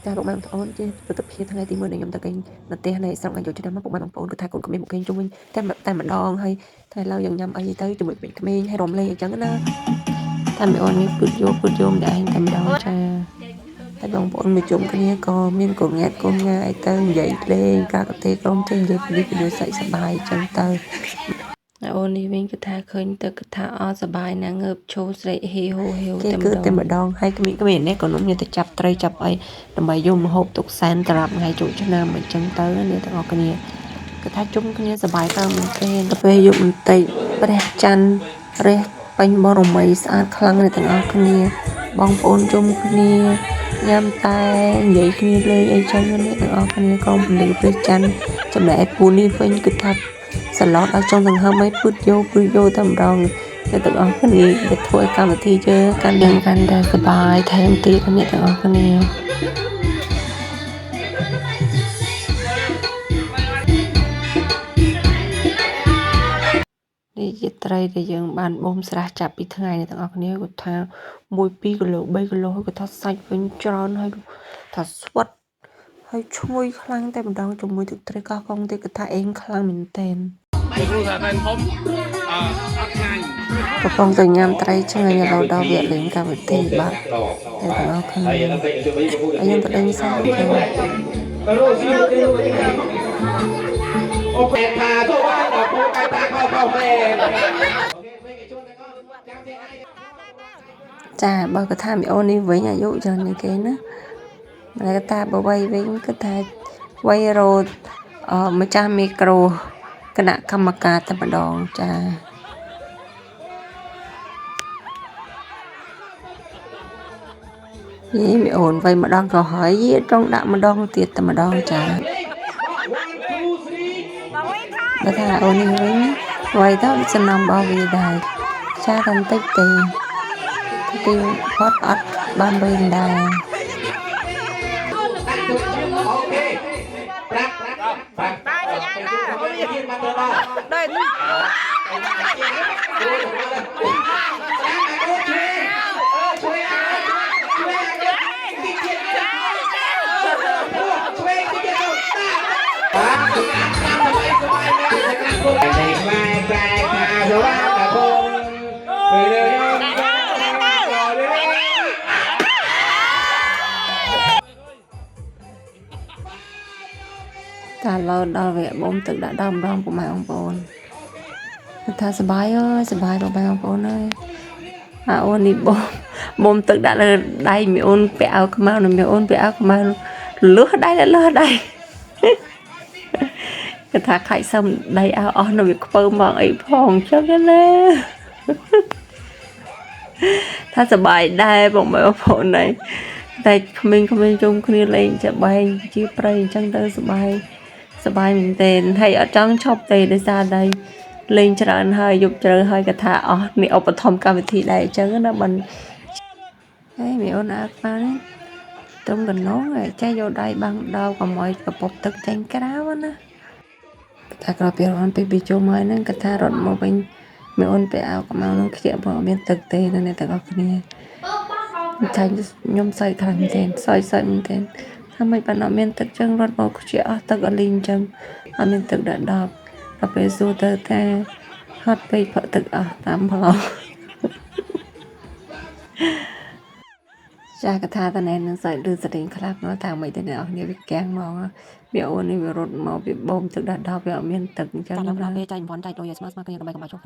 ចាពុកម៉ែបងប្អូនជាទស្សនវិជ្ជាថ្ងៃទី1ដែលខ្ញុំទៅគេងនៅផ្ទះនៃស្រុកអាយុជិតមកពុកម៉ែបងប្អូនគឺថាកូនក្មេងមកគេងជុំវិញតែម្ដងហើយថ្ងៃឡើយយើងញ៉ាំអីទៅជាមួយក្មេងហើយរំលែកអញ្ចឹងណាតែមីអូននេះពឹកយកម្នាក់ឯងតែម្ដងចាតែបងប្អូនមកជុំគ្នាក៏មានកូនងាត់កូនងាអីទៅនិយាយលេងការកទេក្រុមទេនិយាយពីស័យសប្បាយអញ្ចឹងទៅអូននេះវិញគឺថាឃើញទៅគឺថាអត់សប្បាយណាងើបឈោស្រែកហេហូហេតែម្ដងហើយក្មេងនេះក៏នោះមានតែចាប់ត្រីចាប់អីដើម្បីយកម្ហូបទុកសែនសម្រាប់ថ្ងៃចូលឆ្នាំអញ្ចឹងទៅនេះទាំងអស់គ្នាគឺថាជុំគ្នាសប្បាយទៅមែនទេទៅពេលយប់បន្តិចព្រះច័ន្ទរះពេញបរមីស្អាតខ្លាំងនេះទាំងអស់គ្នាបងប្អូនជុំគ្នាញ៉ាំតែនិយាយគ្នាលេងអីចឹងនេះទាំងអស់គ្នាក្រុមពលីព្រះច័ន្ទចំណែកពូនេះវិញគឺថាសឡតឲ្យចង់សង្ហើមឲ្យពឹកយោតែម្ដងអ្នកទាំងអស់គ្នាទៅធ្វើកម្មវិធីជើកាន់តែសប្បាយថែមទៀតអ្នកទាំងអស់គ្នានេះជាត្រីដែលយើងបានបូមស្រះចាប់ពីថ្ងៃនេះទាំងអស់គ្នាគាត់ថា1 2គីឡូ3គីឡូគាត់ថាសាច់វិញច្រើនហើយថាស្វិតហើយឈ្ងុយខ្លាំងតែម្ដងជាមួយទឹកត្រីកោះកុងទៀតគាត់ថាអេងខ្លាំងមែនទែនគ្រូថាតែធំអត់ឆ្ងាញ់កំពុងតែញ៉ាំត្រីឆ្ងាញ់ឥឡូវដល់វគ្គលេងកម្មវិធីបាទតែទាំងអស់គ្នាហើយយើងទៅដេញសាច់ទៅអូខេថាទៅបានដល់ពូកាយតាខុសមែនចាបើគាត់ថាមីអូននេះវិញអាយុច្រើនជាងគេណាតែគាត់ថាបើវ័យវិញគាត់ថាវ័យរត់ម្ចាស់មីក្រូគណៈកម្មការតែម្ដងចាយីមីអូនវ័យម្ដងក៏ហើយយីត្រង់ដាក់ម្ដងទៀតតែម្ដងចាបើថាអូននេះវិញវ័យទៅសំណំរបស់វាដែរចាតែបន្តិចទេទីគាត់អត់បានវិញដែរតែឡូវដល់វគ្គបូមទឹកដាក់ដល់ម្ដងពុកម៉ែបងប្អូនថាសបាយអើយសបាយបងប្អូនអើយអូននេះបូមទឹកដាក់លើដៃមីអូនពាក់អាវខ្មៅនិងមីអូនពាក់អាវខ្មៅលឺដៃគេថាខាច់សឹមដៃអាវអស់នៅវាខ្ពើមកអីផងចឹងណាថាសបាយដែរបងប្អូនដែរតែក្មេងជុំគ្នាលេងចាបែងជាប្រៃអញ្ចឹងទៅសបាយមែនទែនហើយអត់ចង់ឈប់ទេដោយសារតែលេងច្រើនហើយយប់ជ្រៅហើយក៏ថាអស់នេះឧបត្ថម្ភកម្មវិធីដែរអញ្ចឹងណាមិនហេមីអូនអាក់ប៉ានេះត្រង់កណ្ដងចេះយកដៃបាំងដល់កុំឲ្យកពប់ទឹកចេញក្រៅណាថាក្រោយពីរនពីចូលមកហ្នឹងក៏ថារត់មកវិញមីអូនទៅអាវកម្ៅនឹងខ្ជាក់បើអត់មានទឹកទេនៅអ្នកទាំងអស់គ្នាចាញ់ខ្ញុំសើចខ្លាំងមែនទែនសើចមែនទែនថាមិនបានអត់មានទឹកចឹងរត់មកខ្ជាក់អស់ទឹកអលីងចឹងអត់មានទឹកដាក់ដបដល់ពេលសួរទៅថាហត់ពេកផឹកទឹកអស់តាមផងចាកថាតណែនឹងសើចលឺសរិញខ្លះមកថាមិនទៅអ្នកអស់គ្នាវាកាំងមកវាអូននេះវារត់មកវាបូមទឹកដាក់ដបវាអត់មានទឹកអញ្ចឹងដល់ពេលចាញ់ប៉ុនចាច់ដូចស្មើគ្នាកំបាច់ចុះ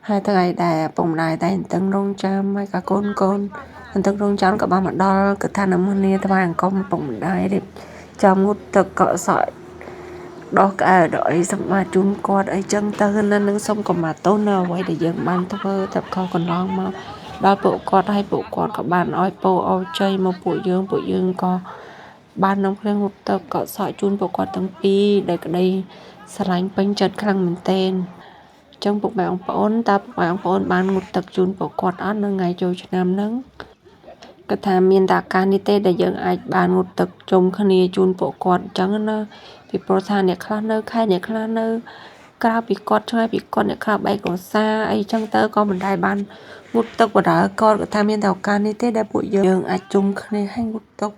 ហើយថ្ងៃដែរពុកម្ដាយតែតឹងរងចាំហើយក៏កូនតឹងរងចាំក៏បានមកដល់គឺថានៅមុននេះថ្វាយអង្គមពុកម្ដាយរៀបចំងូតទឹកកក់សក់ដោះក្អែដល់អីសម្បត្តិជូនគាត់អីចឹងទៅនឹងសុំកុំមកទោសនៅអ្វីដែលយើងបានធ្វើតែខុសកន្លងមកដល់ពួកគាត់ហើយពួកគាត់ក៏បានឲ្យពរអោជ័យមកពួកយើងក៏បាននាំគ្នាងូតទឹកកក់សក់ជូនពួកគាត់ទាំងពីរដែលក្តីស្រឡាញ់ពេញចិត្តខ្លាំងមែនទែនចឹងពុកម៉ែបងប្អូនតើពុកម៉ែបងប្អូនបានងូតទឹកជូនពួកគាត់អត់នៅថ្ងៃចូលឆ្នាំហ្នឹងគាត់ថាមានតែការនេះទេដែលយើងអាចបានងូតទឹកជុំគ្នាជូនពួកគាត់អញ្ចឹងណាពីព្រោះថាអ្នកខ្លះនៅខេត្តអ្នកខ្លះនៅក្រៅពីគាត់ឆ្ងាយពីគាត់អ្នកខ្លះបែកគ្រួសារអីចឹងទៅក៏មិនដែលបានងូតទឹកបដាគាត់ថាមានតែឱកាសនេះទេដែលពួកយើងអាចជុំគ្នាឲ្យងូតទឹក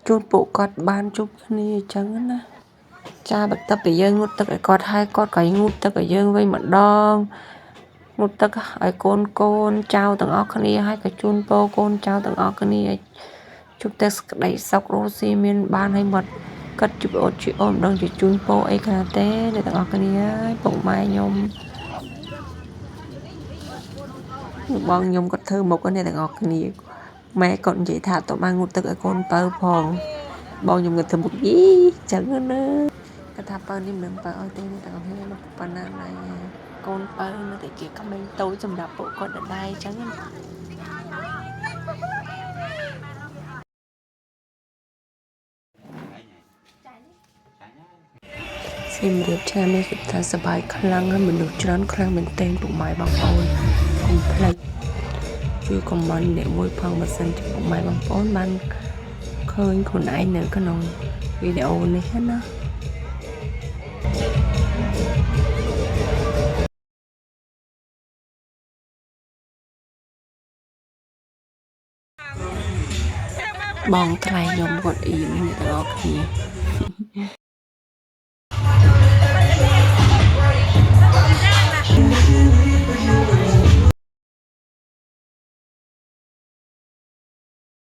ជូនពួកគាត់បានជួបគ្នាអញ្ចឹងណាចាបន្ទាប់ពីយើងងូតទឹកឲ្យគាត់ហើយគាត់ក៏ងូតទឹកឲ្យយើងវិញម្ដងងូតទឹកឲ្យកូនចៅទាំងអស់គ្នាហើយក៏ជូនពរកូនចៅទាំងអស់គ្នាជួបតែសេចក្តីសុខរស់ស៊ីមានបានឲ្យមកកាត់ជួបអូនជាអូនម្ដងជាជូនពរអីក៏ទេអ្នកទាំងអស់គ្នាពុកម៉ែខ្ញុំបងខ្ញុំគាត់ធ្វើមុខអ្នកទាំងអស់គ្នាម៉ែគាត់និយាយថាតើបានងូតទឹកឲ្យកូនបើផងបងខ្ញុំគាត់ធ្វើមុខយីចឹងណាគាត់ថាបើនេះមិនបើឲ្យទេអ្នកទាំងអស់គ្នាមកប៉ុណ្ណាហើយកូនបើនៅតែជាក្មេងតូចសម្រាប់ពួកគាត់ដដែលចឹងណាសិមរៀបឆ្នាំនេះគឺថាសប្បាយខ្លាំងហើយមនុស្សច្រើនខ្លាំងមែនទែនពុកម៉ែបងប្អូនកុំភ្លេចជួយខមមិនអ្នកមួយផងបើសិនជាពុកម៉ែបងប្អូនបានឃើញខ្លួនឯងនៅក្នុងវីដេអូនេះណាបងថ្លៃខ្ញុំគាត់អ៊ីមអ្នកទាំងអស់គ្នា